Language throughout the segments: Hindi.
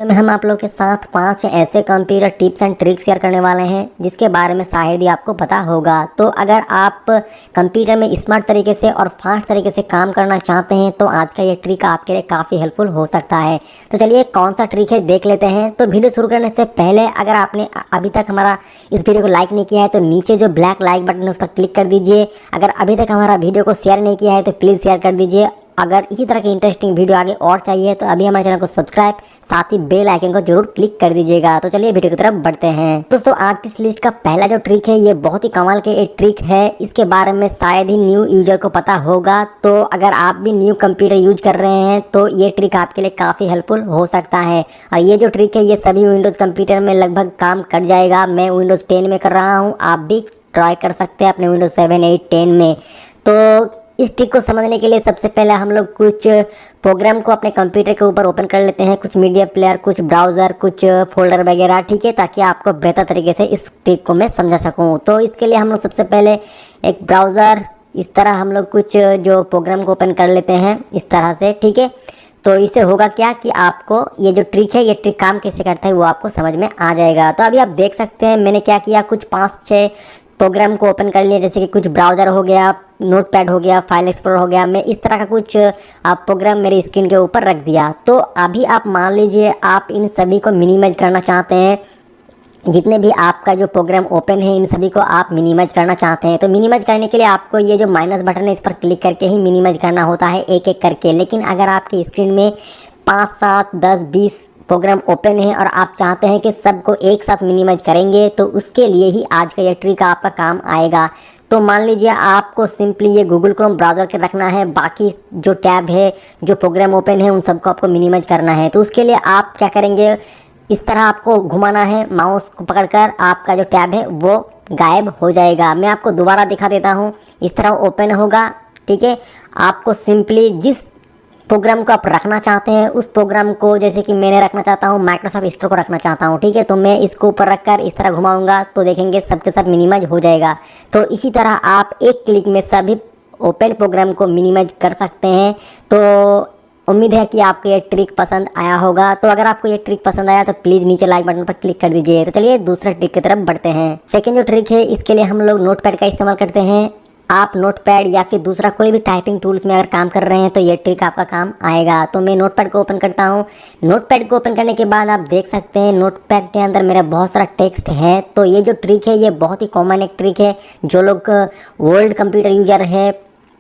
तो हम आप लोग के साथ 5 ऐसे computer tips and tricks share करने वाले हैं जिसके बारे में शायद ही आपको पता होगा। तो अगर आप कंप्यूटर में स्मार्ट तरीके से और फास्ट तरीके से काम करना चाहते हैं तो आज का ये ट्रिक आपके लिए काफ़ी हेल्पफुल हो सकता है। तो चलिए कौन सा ट्रिक है देख लेते हैं। तो वीडियो शुरू करने से पहले अगर आपने अभी तक हमारा इस वीडियो को लाइक नहीं किया है तो नीचे जो ब्लैक लाइक बटन है उस पर क्लिक कर दीजिए। अगर अभी तक हमारा वीडियो को शेयर नहीं किया है तो प्लीज़ शेयर कर दीजिए। अगर इसी तरह की इंटरेस्टिंग वीडियो आगे और चाहिए तो अभी हमारे चैनल को सब्सक्राइब साथ ही बेल आइकन को जरूर क्लिक कर दीजिएगा। तो चलिए वीडियो की तरफ बढ़ते हैं। दोस्तों आज की इस लिस्ट का पहला जो ट्रिक है ये बहुत ही कमाल के एक ट्रिक है। इसके बारे में शायद ही न्यू यूजर को पता होगा। तो अगर आप भी न्यू कंप्यूटर यूज कर रहे हैं तो ये ट्रिक आपके लिए काफ़ी हेल्पफुल हो सकता है। और ये जो ट्रिक है ये सभी विंडोज़ कंप्यूटर में लगभग काम कर जाएगा। मैं विंडोज़ 10 में कर रहा हूँ, आप भी ट्राई कर सकते हैं अपने विंडोज़ 7, 8, 10 में। तो इस ट्रिक को समझने के लिए सबसे पहले हम लोग कुछ प्रोग्राम को अपने कंप्यूटर के ऊपर ओपन कर लेते हैं, कुछ मीडिया प्लेयर, कुछ ब्राउज़र, कुछ फोल्डर वगैरह, ठीक है, ताकि आपको बेहतर तरीके से इस ट्रिक को मैं समझा सकूं। तो इसके लिए हम लोग सबसे पहले एक ब्राउज़र इस तरह हम लोग कुछ जो प्रोग्राम को ओपन कर लेते हैं इस तरह से, ठीक है। तो इससे होगा क्या कि आपको ये जो ट्रिक है ये ट्रिक काम कैसे करता है वो आपको समझ में आ जाएगा। तो अभी आप देख सकते हैं मैंने क्या किया, कुछ 5-6 प्रोग्राम को ओपन कर लिया, जैसे कि कुछ ब्राउज़र हो गया, नोटपैड हो गया, फाइल एक्सप्लोरर हो गया। मैं इस तरह का कुछ आप प्रोग्राम मेरी स्क्रीन के ऊपर रख दिया। तो अभी आप मान लीजिए आप इन सभी को मिनिमाइज करना चाहते हैं। जितने भी आपका जो प्रोग्राम ओपन है इन सभी को आप मिनिमाइज करना चाहते हैं। तो मिनिमाइज करने के लिए आपको ये जो माइनस बटन है इस पर क्लिक करके ही मिनिमाइज करना होता है एक एक करके। लेकिन अगर आपकी स्क्रीन में 5, 7, 10, 20 प्रोग्राम ओपन है और आप चाहते हैं कि सबको एक साथ मिनिमाइज करेंगे तो उसके लिए ही आज का ये ट्रिक आपका काम आएगा। तो मान लीजिए आपको सिंपली ये गूगल क्रोम ब्राउज़र के रखना है, बाकी जो टैब है जो प्रोग्राम ओपन है उन सबको आपको मिनिमाइज करना है। तो उसके लिए आप क्या करेंगे, इस तरह आपको घुमाना है माउस को पकड़कर, आपका जो टैब है वो गायब हो जाएगा। मैं आपको दोबारा दिखा देता हूँ। इस तरह ओपन होगा, ठीक है। आपको सिंपली जिस प्रोग्राम को आप रखना चाहते हैं उस प्रोग्राम को, जैसे कि मैंने रखना चाहता हूँ माइक्रोसॉफ्ट स्टोर को रखना चाहता हूँ, ठीक है। तो मैं इसको ऊपर रखकर इस तरह घुमाऊंगा तो देखेंगे सबके सब मिनिमाइज हो जाएगा। तो इसी तरह आप एक क्लिक में सभी ओपन प्रोग्राम को मिनिमाइज कर सकते हैं। तो उम्मीद है कि आपको ये ट्रिक पसंद आया होगा। तो अगर आपको ये ट्रिक पसंद आया तो प्लीज़ नीचे लाइक बटन पर क्लिक कर दीजिए। तो चलिए दूसरे ट्रिक की तरफ बढ़ते हैं। सेकेंड जो ट्रिक है इसके लिए हम लोग नोटपैड का इस्तेमाल करते हैं। आप नोटपैड या फिर दूसरा कोई भी टाइपिंग टूल्स में अगर काम कर रहे हैं तो ये ट्रिक आपका काम आएगा। तो मैं नोटपैड को ओपन करता हूँ। नोटपैड को ओपन करने के बाद आप देख सकते हैं नोटपैड के अंदर मेरा बहुत सारा टेक्स्ट है। तो ये जो ट्रिक है ये बहुत ही कॉमन एक ट्रिक है। जो लोग ओल्ड कंप्यूटर यूजर है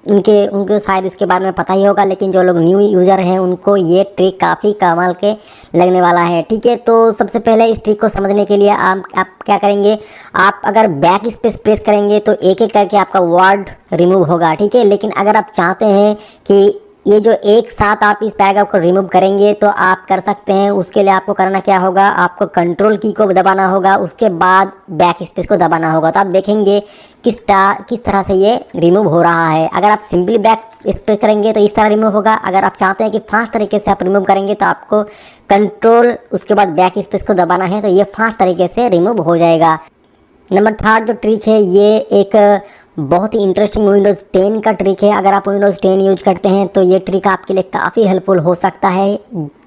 उनको शायद इसके बारे में पता ही होगा, लेकिन जो लोग न्यू यूज़र हैं उनको ये ट्रिक काफ़ी कमाल के लगने वाला है, ठीक है। तो सबसे पहले इस ट्रिक को समझने के लिए आप क्या करेंगे, आप अगर बैक स्पेस प्रेस करेंगे तो एक एक करके आपका वर्ड रिमूव होगा, ठीक है। लेकिन अगर आप चाहते हैं कि ये जो एक साथ आप इस पैराग्राफ को रिमूव करेंगे तो आप कर सकते हैं। उसके लिए आपको करना क्या होगा, आपको कंट्रोल की को दबाना होगा, उसके बाद बैक स्पेस को दबाना होगा। तो आप देखेंगे किस तरह से ये रिमूव हो रहा है। अगर आप सिंपली बैक स्पेस करेंगे तो इस तरह रिमूव होगा। अगर आप चाहते हैं कि फास्ट तरीके से आप रिमूव करेंगे तो आपको कंट्रोल उसके बाद बैक स्पेस को दबाना है, तो ये फास्ट तरीके से रिमूव हो जाएगा। नंबर 3 जो ट्रिक है ये एक बहुत ही इंटरेस्टिंग विंडोज़ 10 का ट्रिक है। अगर आप विंडोज़ 10 यूज करते हैं तो ये ट्रिक आपके लिए काफ़ी हेल्पफुल हो सकता है।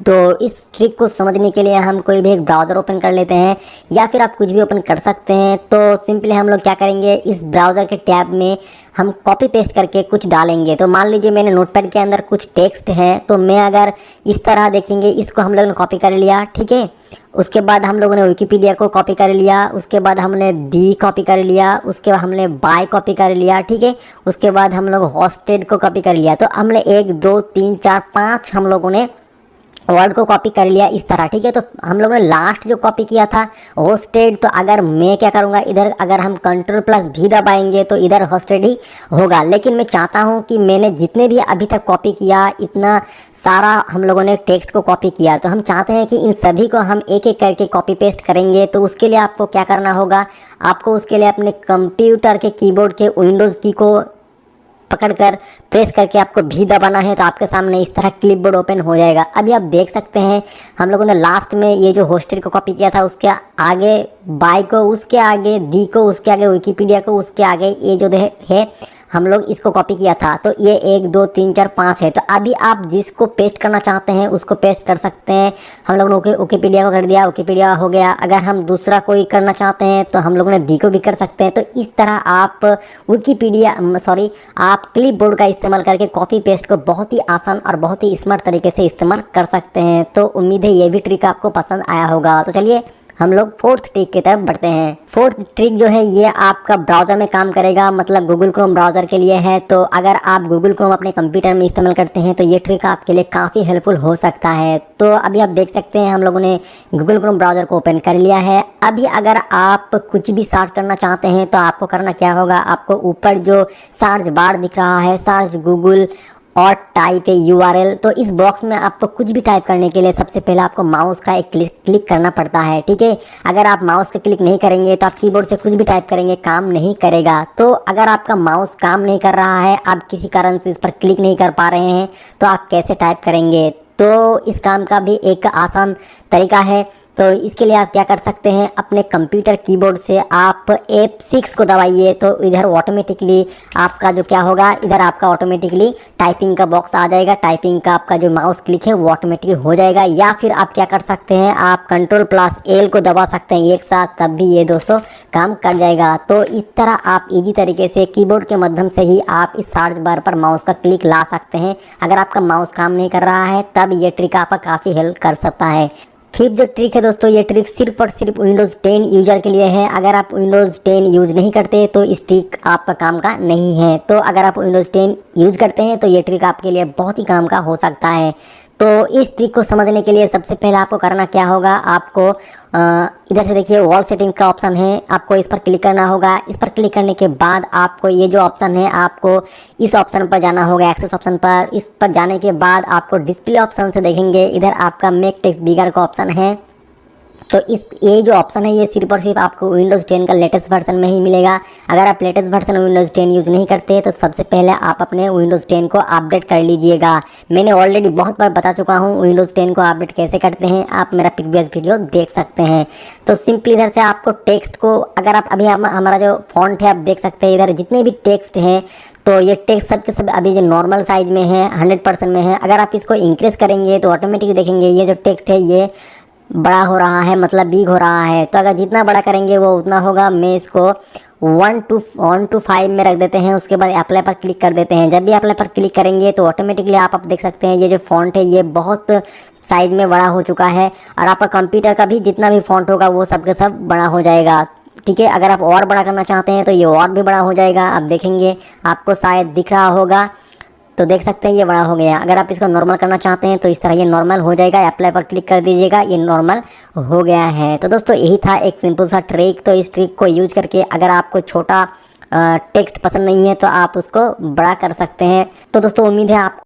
तो इस ट्रिक को समझने के लिए हम कोई भी एक ब्राउज़र ओपन कर लेते हैं या फिर आप कुछ भी ओपन कर सकते हैं। तो सिंपली हम लोग क्या करेंगे, इस ब्राउज़र के टैब में हम कॉपी पेस्ट करके कुछ डालेंगे। तो मान लीजिए मैंने नोटपैड के अंदर कुछ टेक्स्ट है, तो मैं अगर इस तरह देखेंगे इसको हम लोगों ने कॉपी कर लिया, ठीक है। उसके बाद हम लोगों ने विकिपीडिया को कॉपी कर लिया, उसके बाद हमने दी कॉपी कर लिया, उसके बाद हमने बाय कॉपी कर लिया, ठीक है। उसके बाद हम लोग होस्टेड को कॉपी कर लिया। तो हमने 1, 2, 3, 4, 5 हम लोगों ने वर्ड को कॉपी कर लिया इस तरह, ठीक है। तो हम लोगों ने लास्ट जो कॉपी किया था होस्टेड, तो अगर मैं क्या करूँगा, इधर अगर हम Ctrl+V दबाएंगे तो इधर होस्टेड ही होगा। लेकिन मैं चाहता हूँ कि मैंने जितने भी अभी तक कॉपी किया इतना सारा हम लोगों ने टेक्स्ट को कॉपी किया, तो हम चाहते हैं कि इन सभी को हम एक एक करके कॉपी पेस्ट करेंगे। तो उसके लिए आपको क्या करना होगा, आपको उसके लिए अपने कंप्यूटर के कीबोर्ड के विंडोज़ की को पकड़कर प्रेस करके आपको भी दबाना है। तो आपके सामने इस तरह क्लिपबोर्ड ओपन हो जाएगा। अभी आप देख सकते हैं हम लोगों ने लास्ट में ये जो होस्टेड को कॉपी किया था उसके आगे बाय को, उसके आगे दी को, उसके आगे विकिपीडिया को, उसके आगे ये जो है हम लोग इसको कॉपी किया था। तो ये 1 2 3 4 5 है। तो अभी आप जिसको पेस्ट करना चाहते हैं उसको पेस्ट कर सकते हैं। हम लोगों ने विकिपीडिया को कर दिया, विकिपीडिया हो गया। अगर हम दूसरा कोई करना चाहते हैं तो हम लोगों ने दी को भी कर सकते हैं। तो इस तरह आप आप क्लिपबोर्ड का इस्तेमाल करके कॉपी पेस्ट को बहुत ही आसान और बहुत ही स्मार्ट तरीके से इस्तेमाल कर सकते हैं। तो उम्मीद है ये भी ट्रिक आपको पसंद आया होगा। तो चलिए हम लोग फोर्थ ट्रिक की तरफ बढ़ते हैं। फोर्थ ट्रिक जो है ये आपका ब्राउज़र में काम करेगा, मतलब गूगल क्रोम ब्राउज़र के लिए है। तो अगर आप गूगल क्रोम अपने कंप्यूटर में इस्तेमाल करते हैं तो ये ट्रिक आपके लिए काफ़ी हेल्पफुल हो सकता है। तो अभी आप देख सकते हैं हम लोगों ने गूगल क्रोम ब्राउज़र को ओपन कर लिया है। अभी अगर आप कुछ भी सर्च करना चाहते हैं तो आपको करना क्या होगा, आपको ऊपर जो सर्च बार दिख रहा है, सर्च गूगल और टाइप है URL। तो इस बॉक्स में आपको कुछ भी टाइप करने के लिए सबसे पहले आपको माउस का एक क्लिक करना पड़ता है, ठीक है। अगर आप माउस का क्लिक नहीं करेंगे तो आप कीबोर्ड से कुछ भी टाइप करेंगे काम नहीं करेगा। तो अगर आपका माउस काम नहीं कर रहा है, आप किसी कारण से इस पर क्लिक नहीं कर पा रहे हैं, तो आप कैसे टाइप करेंगे। तो इस काम का भी एक आसान तरीका है। तो इसके लिए आप क्या कर सकते हैं, अपने कंप्यूटर कीबोर्ड से आप F6 को दबाइए। तो इधर ऑटोमेटिकली आपका जो क्या होगा, इधर आपका ऑटोमेटिकली टाइपिंग का बॉक्स आ जाएगा। टाइपिंग का आपका जो माउस क्लिक है वो ऑटोमेटिकली हो जाएगा। या फिर आप क्या कर सकते हैं, आप Ctrl+L को दबा सकते हैं एक साथ, तब भी ये दोस्तों काम कर जाएगा। तो इस तरह आप इजी तरीके से कीबोर्ड के माध्यम से ही आप इस सर्च बार पर माउस का क्लिक ला सकते हैं। अगर आपका माउस काम नहीं कर रहा है तब ये ट्रिक आपका काफ़ी हेल्प कर सकता है। फिर जो ट्रिक है दोस्तों, ये ट्रिक सिर्फ और सिर्फ विंडोज़ 10 यूजर के लिए है। अगर आप विंडोज़ 10 यूज़ नहीं करते तो इस ट्रिक आपका काम का नहीं है। तो अगर आप विंडोज़ 10 यूज़ करते हैं तो ये ट्रिक आपके लिए बहुत ही काम का हो सकता है। तो इस ट्रिक को समझने के लिए सबसे पहले आपको करना क्या होगा, आपको इधर से देखिए वॉल सेटिंग का ऑप्शन है, आपको इस पर क्लिक करना होगा। इस पर क्लिक करने के बाद आपको ये जो ऑप्शन है, आपको इस ऑप्शन पर जाना होगा, एक्सेस ऑप्शन पर। इस पर जाने के बाद आपको डिस्प्ले ऑप्शन से देखेंगे, इधर आपका मेक टेक्स्ट बिगर का ऑप्शन है। तो ये जो ऑप्शन है ये सिर्फ और सिर्फ आपको विंडोज़ 10 का लेटेस्ट वर्जन में ही मिलेगा। अगर आप लेटेस्ट वर्जन विंडोज़ 10 यूज़ नहीं करते तो सबसे पहले आप अपने विंडोज़ 10 को अपडेट कर लीजिएगा। मैंने ऑलरेडी बहुत बार बता चुका हूँ विंडोज़ 10 को अपडेट कैसे करते हैं, आप मेरा प्रीवियस वीडियो देख सकते हैं। तो सिंपली इधर से आपको टेक्स्ट को, अगर आप अभी हमारा जो फॉन्ट है आप देख सकते हैं, इधर जितने भी टेक्स्ट हैं तो ये टेक्स्ट सब के सब अभी जो नॉर्मल साइज में है 100% में है। अगर आप इसको इंक्रीज़ करेंगे तो ऑटोमेटिकली देखेंगे ये जो टेक्स्ट है ये बड़ा हो रहा है, मतलब बिग हो रहा है। तो अगर जितना बड़ा करेंगे वो उतना होगा। मैं इसको 1 to 5 में रख देते हैं। उसके बाद अप्लाई पर क्लिक कर देते हैं। जब भी अप्लाई पर क्लिक करेंगे तो ऑटोमेटिकली आप देख सकते हैं ये जो फॉन्ट है ये बहुत साइज़ में बड़ा हो चुका है। और आपका कंप्यूटर का भी जितना भी फॉन्ट होगा वो सब के सब बड़ा हो जाएगा, ठीक है। अगर आप और बड़ा करना चाहते हैं तो ये और भी बड़ा हो जाएगा। आप देखेंगे, आपको शायद दिख रहा होगा, तो देख सकते हैं ये बड़ा हो गया। अगर आप इसको नॉर्मल करना चाहते हैं तो इस तरह ये नॉर्मल हो जाएगा। अप्लाई पर क्लिक कर दीजिएगा, ये नॉर्मल हो गया है। तो दोस्तों यही था एक सिंपल सा ट्रिक। तो इस ट्रिक को यूज करके अगर आपको छोटा टेक्स्ट पसंद नहीं है तो आप उसको बड़ा कर सकते हैं। तो दोस्तों उम्मीद है आप